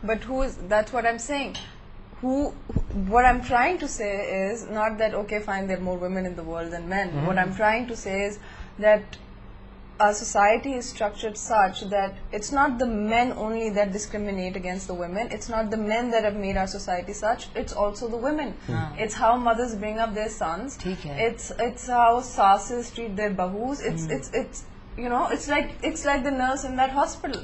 But who is, that's what I'm saying. What I'm trying to say is not that, okay, fine, there are more women in the world than men. What I'm trying to say is that our society is structured such that it's not the men only that discriminate against the women. It's not the men that have made our society such. It's also the women. It's how mothers bring up their sons. It's how sasses treat their bahus. It's you know, it's like the nurse in that hospital.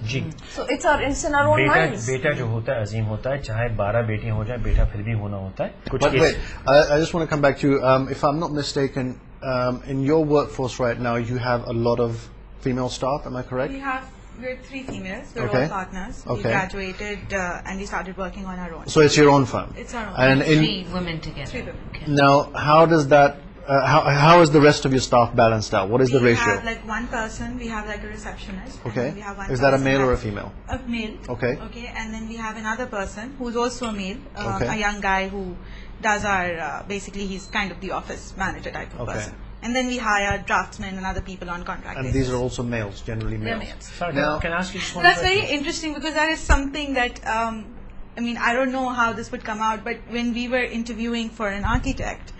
So it's in our own minds. बेटा जो होता है अजीम होता है, चाहे 12 बेटियां हो जाए, बेटा फिर भी होना होता है. But wait, I just want to come back to you. If I'm not mistaken, in your workforce right now, you have a lot of female staff. Am I correct? We're 3 females. We're all partners. We graduated and we started working on our own. So it's your own firm. It's our own. And 3 women together. 3 women. Okay. now, how does that? How is the rest of your staff balanced out? What is the ratio? We have like one person. We have like a receptionist. Okay. We have one Is that a person male or a female? A male. Okay. Okay. And then we have another person who's also a male, a young guy who does our basically he's kind of the office manager type of person. And then we hire draftsmen and other people on contract basis. And these are also males, generally males. They're males. Sorry, can I ask you just one That's question? very interesting because that is something that I mean, I don't know how this would come out, but when we were interviewing for an architect,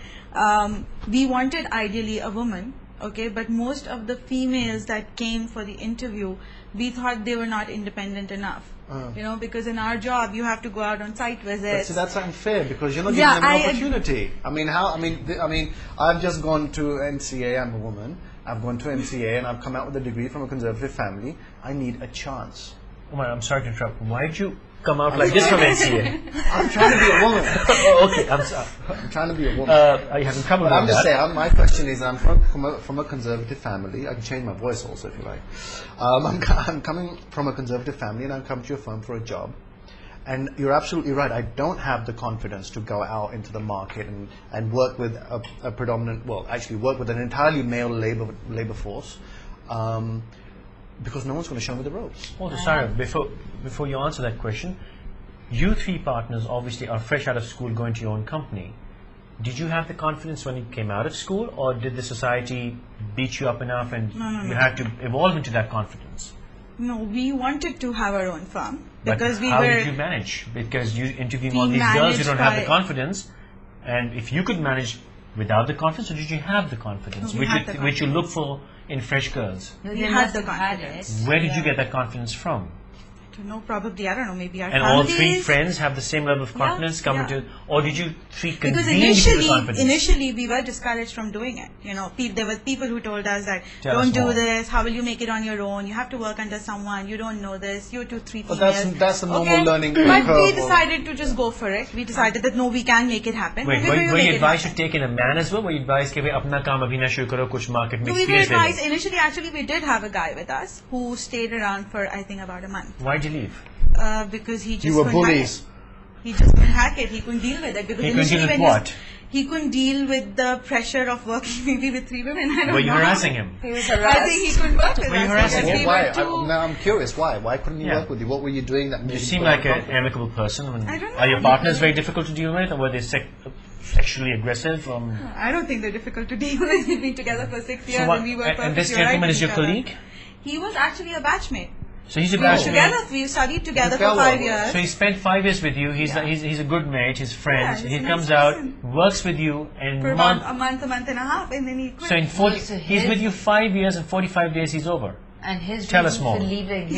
we wanted ideally a woman, okay, but most of the females that came for the interview, we thought they were not independent enough. You know, because in our job you have to go out on site visits. But see, that's unfair because you're not giving them an opportunity. I mean, I've just gone to NCA. I'm a woman. I've gone to NCA and I've come out with a degree from a conservative family. I need a chance. Umar, I'm sorry to interrupt. Why did you come out like this from NCA? I'm trying to be a woman. Oh, okay, I'm sorry. I'm trying to be a woman. Are you having trouble with that? I'm just saying, my question is, I'm from a conservative family. I can change my voice also if you like. I'm coming from a conservative family and I come to your firm for a job. And you're absolutely right. I don't have the confidence to go out into the market and work with a predominant, well, actually work with an entirely male labor force. Because no one's going to show me the ropes. Also, sorry, before you answer that question, you 3 partners obviously are fresh out of school going to your own company. Did you have the confidence when you came out of school, or did the society beat you up enough and you had to evolve into that confidence? No, we wanted to have our own firm because how did you manage? Because you're interviewing all these girls who don't have the confidence, and if you could manage without the confidence, or did you have the confidence, which you look for in fresh girls? We had the confidence. Where did you get that confidence from? No, probably, I don't know, maybe our and families. All 3 friends have the same level of confidence coming to, or did you 3 convene because initially we were discouraged from doing it. You know, there were people who told us that don't do this, how will you make it on your own, you have to work under someone, you don't know this, you're 2, 3 females. But that's the normal learning curve. But we decided to just go for it. We decided that no, we can make it happen. Wait, were you advised to take in a man as well? Were you advised to apna kaam abhi na shuru karo, kuch market mein experience? We were advised, initially actually we did have a guy with us who stayed around for I think about a month. Why did you leave? Because he just you were couldn't bullies. hack it. He just couldn't hack it. He couldn't deal with it. Because he couldn't deal with what? He couldn't deal with the pressure of working maybe with 3 women. I don't know. Were you harassing him? He was harassed. I think he couldn't work with us. Were you harassing him? Why? Now I'm curious. Why? Why couldn't he work with you? What were you doing that made you him seem like an amicable person. I don't know. Are your partners very difficult to deal with, or were they sexually aggressive? I don't think they're difficult to deal with. We've been together for 6 years and we were perfect. And this gentleman is your colleague? He was actually a batchmate. So he's a batchmate. We studied together for 5 years. So he spent 5 years with you. He's a good mate. He's friends. He comes out, works with you, and for about a month and a half, and then he quit. So he's with you 5 years, and 45 days he's over. And his Tell reason us more. for leaving,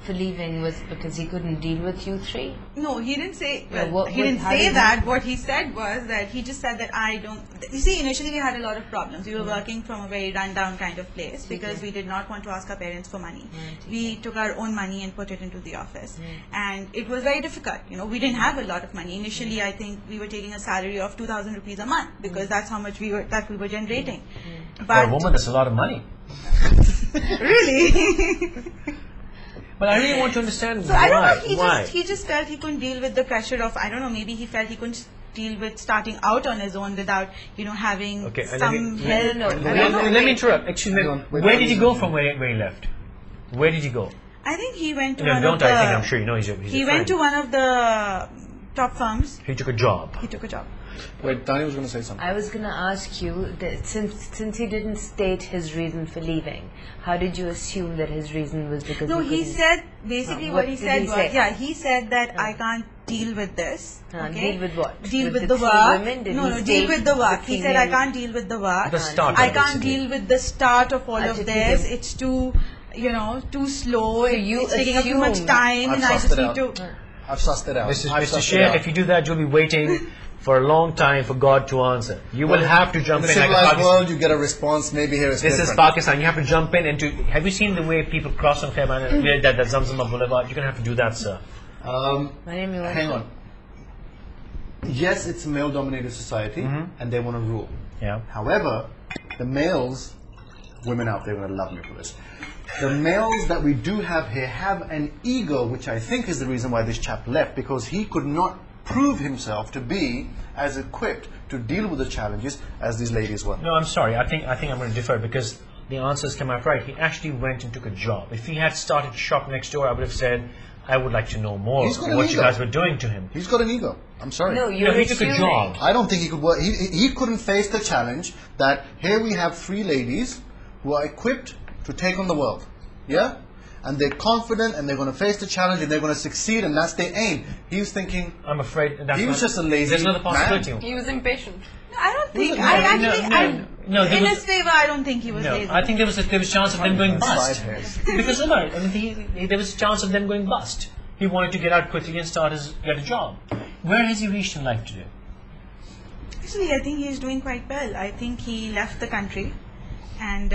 for leaving was because he couldn't deal with you 3? No, he didn't say. He didn't say that. What he said was that he just said that I don't. You see, initially we had a lot of problems. We were working from a very rundown kind of place because we did not want to ask our parents for money. We took our own money and put it into the office, and it was very difficult. You know, we didn't have a lot of money initially. I think we were taking a salary of 2,000 rupees a month because that's how much we were generating. But for a woman, that's a lot of money. Really? But I really want to understand so why. I don't know, he just felt he couldn't deal with the pressure of, I don't know, maybe he felt he couldn't deal with starting out on his own without, having some help. Let me interrupt. Excuse me. Where did he go from where he left? Where did he go? I think he went to I'm sure you know he's a He went to one of the top firms. He took a job. He took a job. Wait, Dani was going to say something. I was going to ask you that since he didn't state his reason for leaving, how did you assume that his reason was because No, he couldn't- said basically What what he did said he was say? he said that I can't deal with this. Okay? Deal with what? Deal with the the three work. women? Did No, he no, deal state with the work. the He said I female- can't deal with the work. The start, I can't basically. deal with the start of all of Actually, this. okay. It's too, too slow. you It's taking up too much assumed- time, I've and I sussed just it need out. to. I've sussed it out. Mr. I've Mr. sussed it Sher, out. if you do that, you'll be waiting for a long time for God to answer. You will have to jump in in the like a civilized Pakistan. world, you get a response. Maybe here it's This different. is Pakistan. You have to jump in and to. Have you seen the way people cross on Khaibar that Zamzam Boulevard? You're going to have to do that, sir. My name is Hang on. Yes, it's a male-dominated society, and they want to rule. Yeah. However, the males, women out there are going to love me for this. The males that we do have here have an ego, which I think is the reason why this chap left, because he could not prove himself to be as equipped to deal with the challenges as these ladies were. No, I'm sorry. I think I'm going to defer because the answers came out right. He actually went and took a job. If he had started shop next door, I would have said, I would like to know more He's got of an what you ego. guys were doing to him. He's got an ego. I'm sorry. No, you're No, he took a assuming. job. I don't think he could work. He couldn't face the challenge that here we have three ladies who are equipped to take on the world. Yeah? And they're confident and they're going to face the challenge and they're going to succeed and that's their aim. He was thinking, I'm afraid that's he was not- just a lazy There's another possibility. man. He was impatient. No, I don't think. No, I no, actually, no, there in was- his favor, I don't think he was No, lazy. I think there was a chance of them going bust. Side hairs. Because there was a chance of them going bust. He wanted to get out quickly and get a job. Where has he reached in life today? Actually, I think he is doing quite well. I think he left the country, and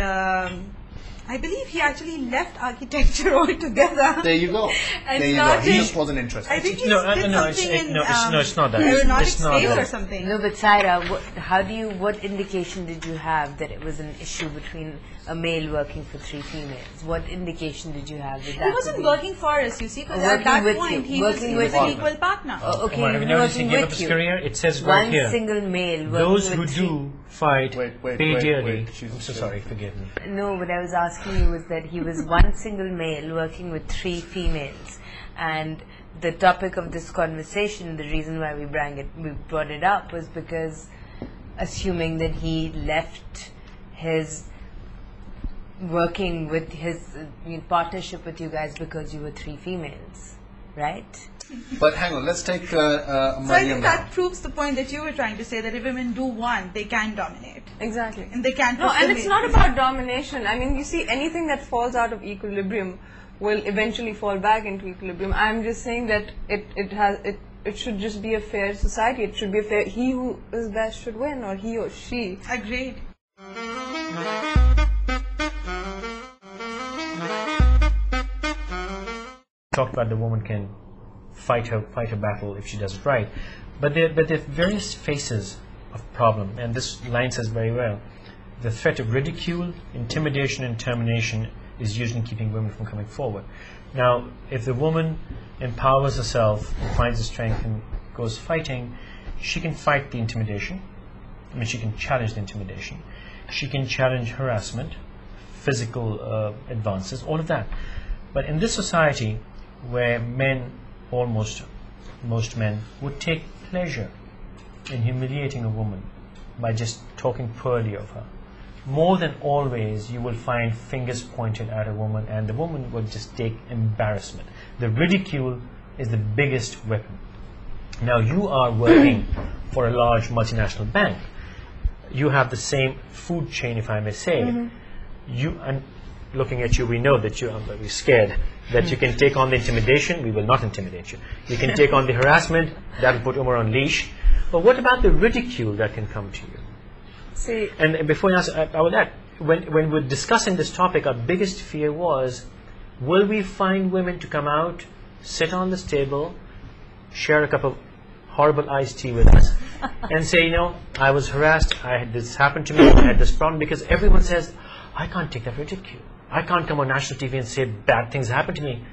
I believe he actually left architecture altogether. There you go. And There you go. He started- just wasn't interested. I think he No, did no, something it's- in no, it's not that. aeronautic It's not space that. or something. No, but Saira, what indication did you have that it was an issue between a male working for three females? What indication did you have that He that wasn't would be- working for us, you see, because at Working that with point you, he was working an with equal partner. Okay, Have you even noticed he working gave up with his you. career? It says right One here. single male working Those with who three. do fight Wait, pay wait, dearly. wait. I'm so sorry, forgive me. No, what I was asking you was that he was one single male working with three females, and the topic of this conversation, the reason why we brought it up, was because assuming that he left his working with his partnership with you guys because you were three females, right? But hang on, let's take So I Mariam think now. that proves the point that you were trying to say, that if women do want, they can dominate. Exactly. And they can No, push and the it's ma- not about domination. I mean, you see, anything that falls out of equilibrium will eventually fall back into equilibrium. I'm just saying that it should just be a fair society. It should be a fair. He who is best should win, or he or she. Agreed. Talked about the woman can fight her battle if she does it right, but there are various faces of problem, and this line says very well. The threat of ridicule, intimidation, and termination is used in keeping women from coming forward. Now, if the woman empowers herself, finds the strength, and goes fighting, she can fight the intimidation. I mean, she can challenge the intimidation. She can challenge harassment, physical advances, all of that. But in this society, where most men would take pleasure in humiliating a woman by just talking poorly of her, more than always you will find fingers pointed at a woman, and the woman will just take embarrassment. The ridicule is the biggest weapon. Now, you are working for a large multinational bank. You have the same food chain, if I may say. You, and looking at you, we know that you are very scared that you can take on the intimidation. We will not intimidate you. You can take on the harassment. That will put Umar on leash. But what about the ridicule that can come to you? See, And before you answer, I would add, when we're discussing this topic, our biggest fear was, will we find women to come out, sit on this table, share a cup of horrible iced tea with us, and say, I was harassed, this happened to me, I had this problem, because everyone says, I can't take that ridicule. I can't come on national TV and say bad things happen to me.